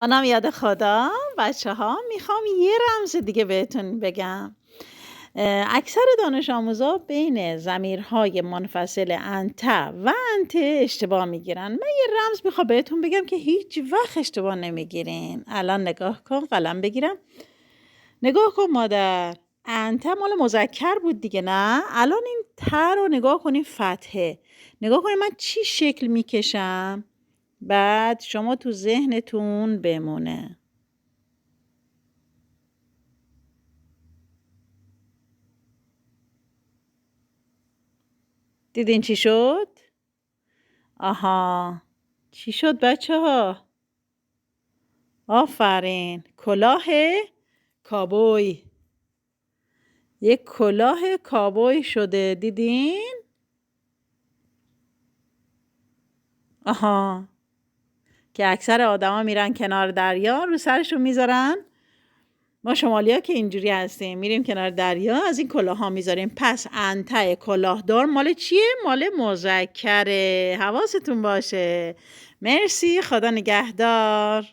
منم یاد خدا بچه ها میخوام یه رمز دیگه بهتون بگم. اکثر دانش آموزا بین ضمیرهای منفصل انت و انت اشتباه میگیرن. من یه رمز میخوام بهتون بگم که هیچ وقت اشتباه نمیگیرین. الان نگاه کن، قلم بگیرم. نگاه کن مادر، انت مال مذکر بود دیگه، نه؟ الان این ته رو نگاه کنین فتحه. نگاه کنین من چی شکل میکشم، بعد شما تو ذهنتون بمونه. دیدین چی شد؟ آها، چی شد بچه ها؟ آفرین، کلاه کابوی. یک کلاه کابوی شده، دیدین؟ آها، که اکثر آدما میرن کنار دریا رو سرشون میذارن. ما شمالیا که اینجوری هستیم، میریم کنار دریا از این کلاه ها میذاریم. پس انته کلاهدار مال چیه؟ مال مذکره. حواستون باشه. مرسی، خدا نگهدار.